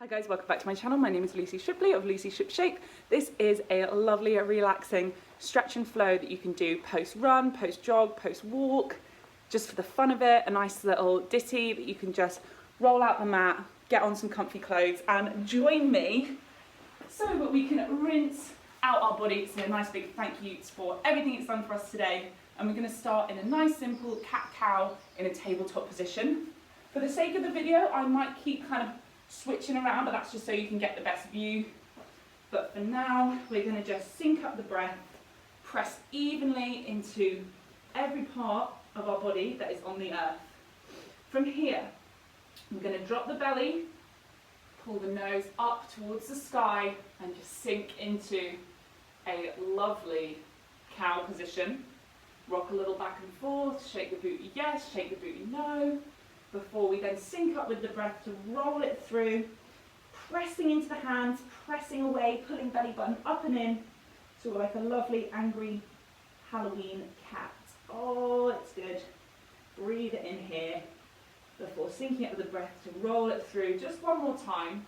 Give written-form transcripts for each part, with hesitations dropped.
Hi guys, welcome back to my channel. My name is Lucy Shipley of Lucy Shipshape. This is a lovely, relaxing stretch and flow that you can do post-run, post-jog, post-walk, just for the fun of it. A nice little ditty that you can just roll out the mat, get on some comfy clothes and join me so that we can rinse out our body. So a nice big thank you for everything it's done for us today. And we're going to start in a nice simple cat-cow in a tabletop position. For the sake of the video, I might keep kind of switching around, but that's just so you can get the best view. But for now, we're going to just sync up the breath, press evenly into every part of our body that is on the earth. From here, we're going to drop the belly, pull the nose up towards the sky, and just sink into a lovely cow position. Rock a little back and forth, shake the booty yes, shake the booty no, before we then sync up with the breath to roll it through, pressing into the hands, pressing away, pulling belly button up and in, so we're like a lovely angry Halloween cat. Oh, it's good. Breathe it in here before syncing up with the breath to roll it through. Just one more time.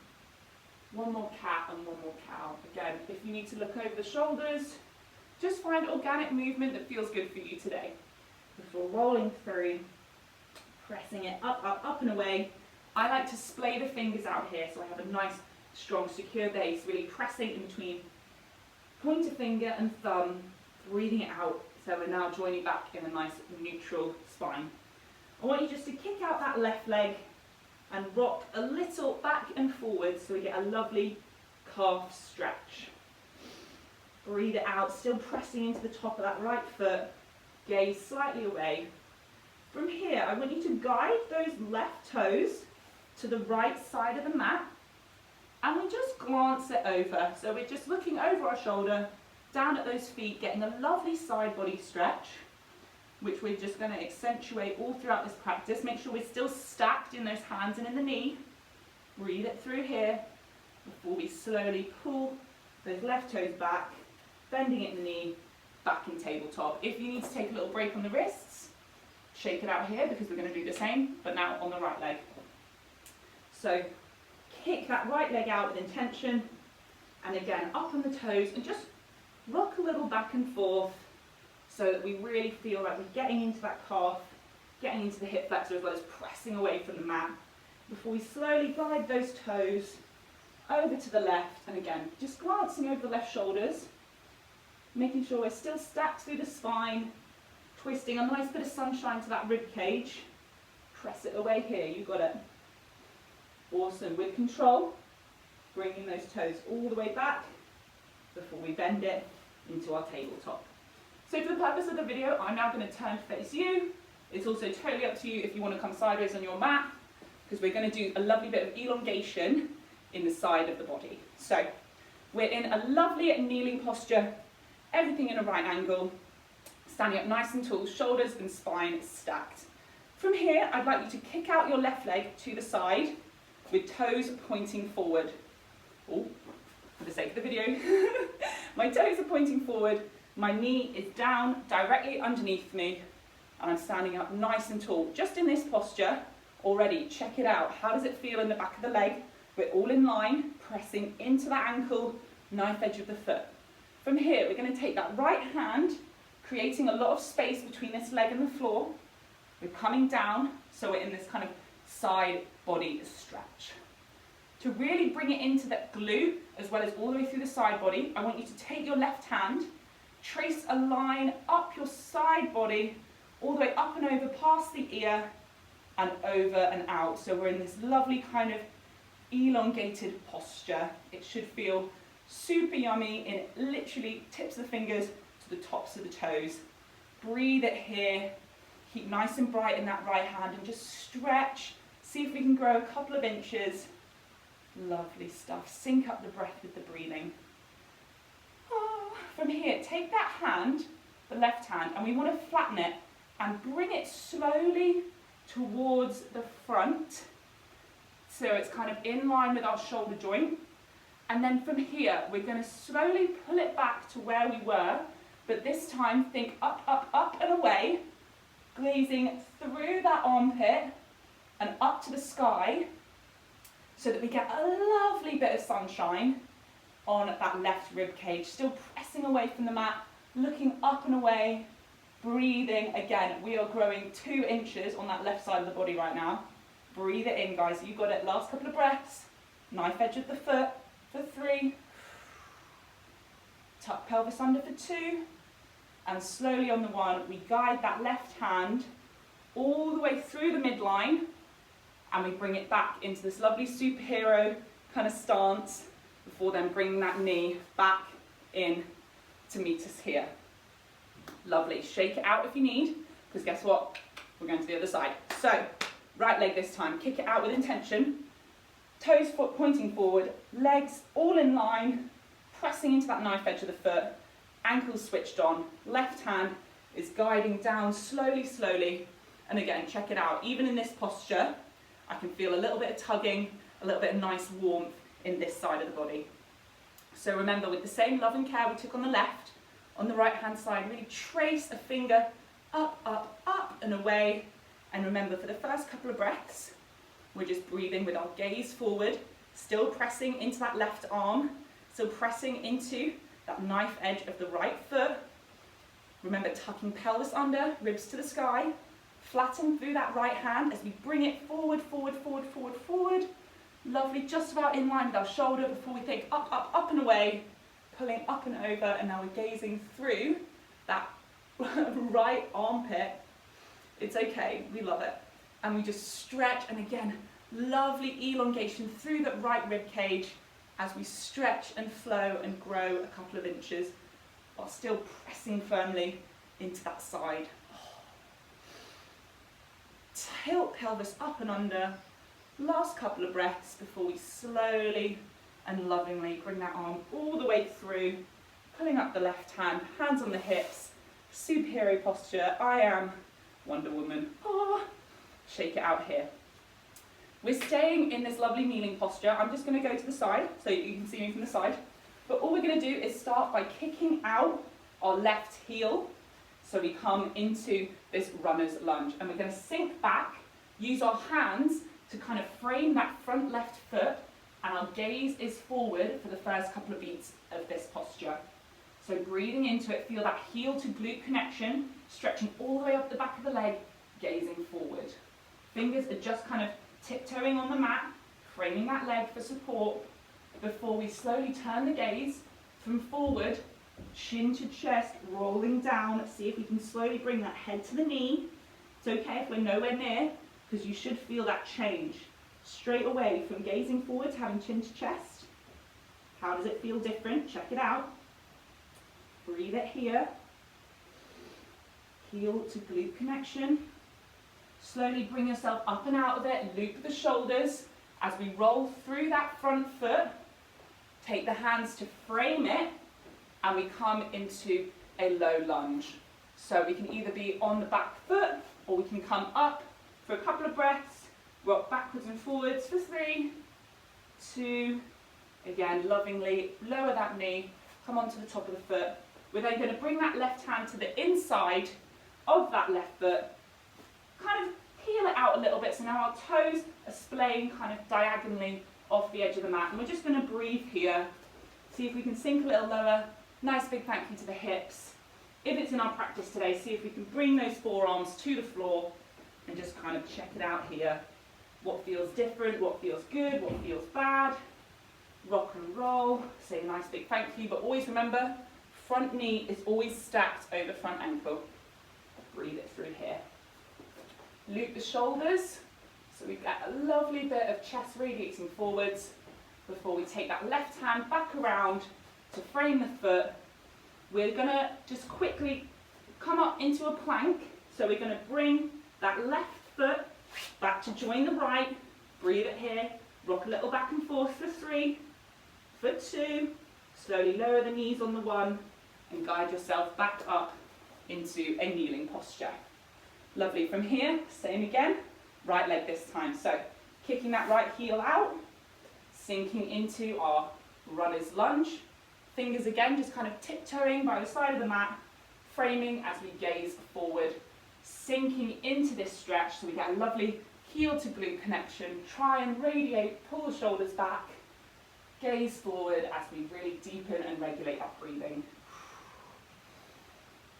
One more cat and one more cow. Again, if you need to look over the shoulders, just find organic movement that feels good for you today. Before rolling through, pressing it up, up, up and away. I like to splay the fingers out here so I have a nice, strong, secure base, really pressing in between pointer finger and thumb, breathing it out. So we're now joining back in a nice neutral spine. I want you just to kick out that left leg and rock a little back and forward so we get a lovely calf stretch. Breathe it out, still pressing into the top of that right foot, gaze slightly away. From here, I want you to guide those left toes to the right side of the mat, and we just glance it over. So we're just looking over our shoulder, down at those feet, getting a lovely side body stretch, which we're just going to accentuate all throughout this practice. Make sure we're still stacked in those hands and in the knee. Breathe it through here before we slowly pull those left toes back, bending it in the knee, back in tabletop. If you need to take a little break on the wrists, shake it out here because we're going to do the same, but now on the right leg. So kick that right leg out with intention, and again up on the toes, and just rock a little back and forth so that we really feel like we're getting into that calf, getting into the hip flexor as well as pressing away from the mat. Before we slowly glide those toes over to the left, and again just glancing over the left shoulders, making sure we're still stacked through the spine, twisting a nice bit of sunshine to that rib cage. Press it away here, you got it. Awesome, with control, bringing those toes all the way back before we bend it into our tabletop. So for the purpose of the video, I'm now going to turn to face you. It's also totally up to you if you want to come sideways on your mat, because we're going to do a lovely bit of elongation in the side of the body. So we're in a lovely kneeling posture, everything in a right angle. Standing up nice and tall, shoulders and spine stacked. From here, I'd like you to kick out your left leg to the side with toes pointing forward. Oh, for the sake of the video. My toes are pointing forward, my knee is down directly underneath me, and I'm standing up nice and tall. Just in this posture already, check it out. How does it feel in the back of the leg? We're all in line, pressing into that ankle, knife edge of the foot. From here, we're going to take that right hand, creating a lot of space between this leg and the floor. We're coming down, so we're in this kind of side body stretch. To really bring it into that glute, as well as all the way through the side body, I want you to take your left hand, trace a line up your side body, all the way up and over past the ear, and over and out. So we're in this lovely kind of elongated posture. It should feel super yummy in literally tips of the fingers the tops of the toes. Breathe it here, keep nice and bright in that right hand, and just stretch. See if we can grow a couple of inches. Lovely stuff. Sync up the breath with the breathing. Oh. From here, take that hand, the left hand, and we want to flatten it and bring it slowly towards the front, so it's kind of in line with our shoulder joint. And then from here, we're going to slowly pull it back to where we were, but this time think up, up, up and away, glazing through that armpit and up to the sky, so that we get a lovely bit of sunshine on that left rib cage, still pressing away from the mat, looking up and away, breathing. Again, we are growing 2 inches on that left side of the body right now. Breathe it in, guys. You got it. Last couple of breaths. Knife edge of the foot for 3. Tuck pelvis under for 2. And slowly on the 1, we guide that left hand all the way through the midline, and we bring it back into this lovely superhero kind of stance before then bringing that knee back in to meet us here. Lovely. Shake it out if you need, because guess what? We're going to the other side. So, right leg this time. Kick it out with intention. Toes pointing forward, legs all in line, pressing into that knife edge of the foot, ankles switched on, left hand is guiding down slowly, slowly. And again, check it out. Even in this posture, I can feel a little bit of tugging, a little bit of nice warmth in this side of the body. So remember, with the same love and care we took on the left, on the right hand side, really trace a finger up, up, up and away. And remember, for the first couple of breaths, we're just breathing with our gaze forward, still pressing into that left arm, still pressing into that knife edge of the right foot. Remember, tucking pelvis under, ribs to the sky, flatten through that right hand as we bring it forward, forward, forward, forward, forward. Lovely, just about in line with our shoulder before we think up, up, up and away, pulling up and over, and now we're gazing through that right armpit. It's okay, we love it. And we just stretch, and again, lovely elongation through that right rib cage as we stretch and flow and grow a couple of inches while still pressing firmly into that side. Tilt pelvis up and under. Last couple of breaths before we slowly and lovingly bring that arm all the way through, pulling up the left hand, hands on the hips, superhero posture. I am Wonder Woman. Oh, shake it out here. We're staying in this lovely kneeling posture. I'm just going to go to the side so you can see me from the side. But all we're going to do is start by kicking out our left heel. So we come into this runner's lunge, and we're going to sink back, use our hands to kind of frame that front left foot, and our gaze is forward for the first couple of beats of this posture. So breathing into it, feel that heel to glute connection, stretching all the way up the back of the leg, gazing forward. Fingers are just kind of tiptoeing on the mat, framing that leg for support before we slowly turn the gaze from forward, chin to chest, rolling down. See if we can slowly bring that head to the knee. It's okay if we're nowhere near, because you should feel that change straight away from gazing forward to having chin to chest. How does it feel different? Check it out. Breathe it here. Heel to glute connection. Slowly bring yourself up and out of it. Loop the shoulders as we roll through that front foot. Take the hands to frame it, and we come into a low lunge. So we can either be on the back foot, or we can come up for a couple of breaths, rock backwards and forwards for 3, 2, again, lovingly lower that knee, come onto the top of the foot. We're then going to bring that left hand to the inside of that left foot, kind of peel it out a little bit, so now our toes are splaying kind of diagonally off the edge of the mat, and we're just going to breathe here. See if we can sink a little lower. Nice big thank you to the hips. If it's in our practice today, see if we can bring those forearms to the floor and just kind of check it out here. What feels different, what feels good, what feels bad. Rock and roll, say a nice big thank you, but always remember, front knee is always stacked over front ankle. Breathe it through here. Loop the shoulders, so we get a lovely bit of chest radiating forwards before we take that left hand back around to frame the foot. We're going to just quickly come up into a plank, so we're going to bring that left foot back to join the right. Breathe it here, rock a little back and forth for 3, for 2, slowly lower the knees on the 1, and guide yourself back up into a kneeling posture. Lovely. From here, same again, right leg this time. So kicking that right heel out, sinking into our runner's lunge. Fingers again, just kind of tiptoeing by the side of the mat, framing as we gaze forward, sinking into this stretch so we get a lovely heel to glute connection. Try and radiate, pull the shoulders back, gaze forward as we really deepen and regulate our breathing.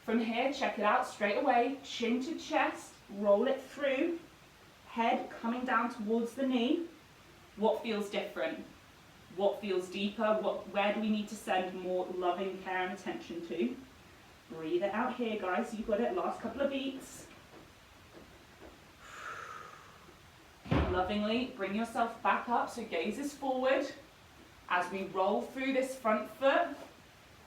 From here, check it out straight away, chin to chest, roll it through, head coming down towards the knee. What feels different? What feels deeper? Where do we need to send more loving care and attention to? Breathe it out here, guys. You've got it. Last couple of beats. Lovingly bring yourself back up, so gaze is forward as we roll through this front foot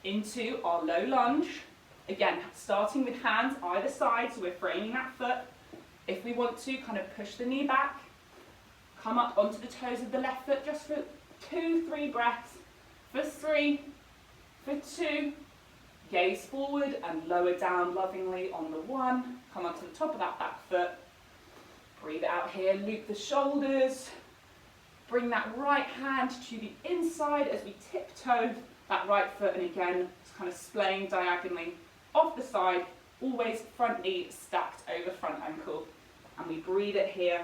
into our low lunge. Again, starting with hands either side, so we're framing that foot. If we want to, kind of push the knee back, come up onto the toes of the left foot just for 2-3 breaths. For 3, for 2, gaze forward and lower down lovingly on the 1. Come onto the top of that back foot. Breathe out here, loop the shoulders. Bring that right hand to the inside as we tiptoe that right foot, and again, it's kind of splaying diagonally off the side, always front knee stacked over front ankle. And we breathe it here,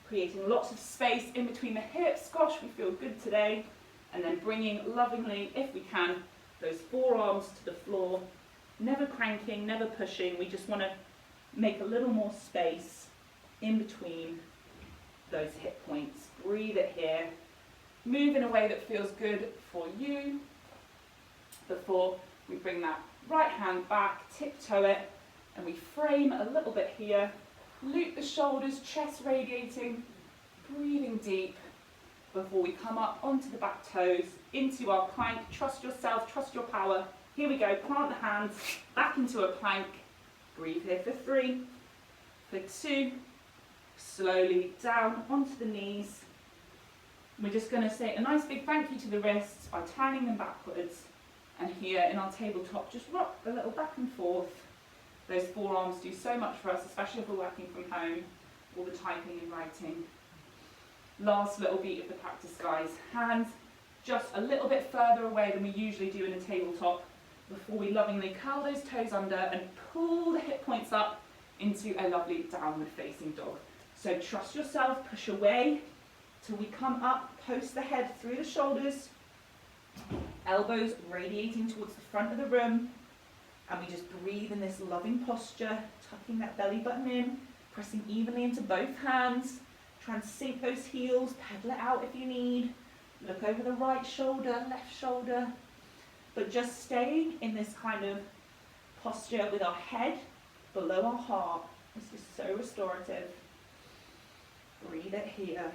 creating lots of space in between the hips. Gosh, we feel good today. And then bringing lovingly, if we can, those forearms to the floor. Never cranking, never pushing. We just want to make a little more space in between those hip points. Breathe it here. Move in a way that feels good for you before we bring that right hand back, tiptoe it, and we frame a little bit here. Loop the shoulders, chest radiating, breathing deep before we come up onto the back toes, into our plank. Trust yourself, trust your power. Here we go, plant the hands back into a plank. Breathe here for 3, for 2, slowly down onto the knees. We're just going to say a nice big thank you to the wrists by turning them backwards. And here in our tabletop, just rock a little back and forth. Those forearms do so much for us, especially if we're working from home, or the typing and writing. Last little beat of the practice, guys. Hands just a little bit further away than we usually do in a tabletop before we lovingly curl those toes under and pull the hip points up into a lovely downward facing dog. So trust yourself, push away till we come up, post the head through the shoulders, elbows radiating towards the front of the room, and we just breathe in this loving posture, tucking that belly button in, pressing evenly into both hands. Try and sink those heels, pedal it out if you need. Look over the right shoulder, left shoulder, but just staying in this kind of posture with our head below our heart. This is so restorative. Breathe it here.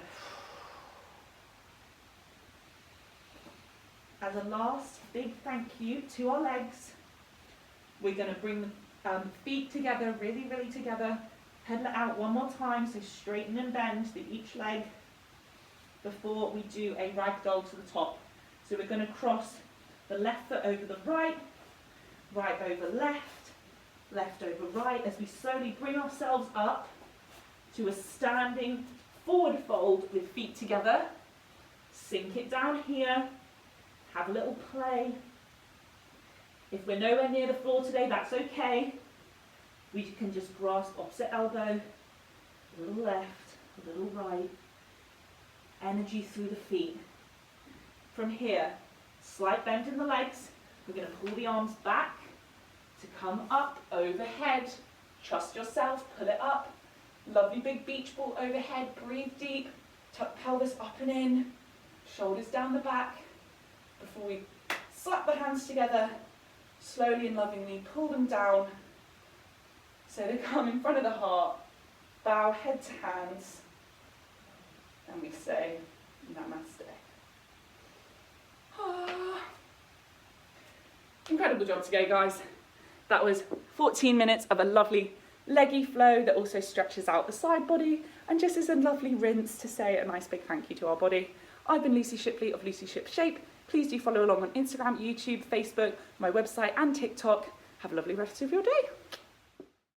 As a last big thank you to our legs, we're going to bring the feet together, really, really together. Pedal it out one more time, so straighten and bend each leg before we do a ragdoll to the top. So we're going to cross the left foot over the right, right over left, left over right, as we slowly bring ourselves up to a standing forward fold with feet together. Sink it down here, have a little play. If we're nowhere near the floor today, that's okay. We can just grasp opposite elbow, a little left, a little right. Energy through the feet. From here, slight bend in the legs. We're going to pull the arms back to come up overhead. Trust yourself, pull it up. Lovely big beach ball overhead. Breathe deep. Tuck pelvis up and in. Shoulders down the back. Before we slap the hands together, slowly and lovingly pull them down so they come in front of the heart. Bow head to hands. And we say, Namaste. Incredible job today, guys. That was 14 minutes of a lovely leggy flow that also stretches out the side body and just is a lovely rinse to say a nice big thank you to our body. I've been Lucy Shipley of Lucy Ship Shape. Please do follow along on Instagram, YouTube, Facebook, my website and TikTok. Have a lovely rest of your day.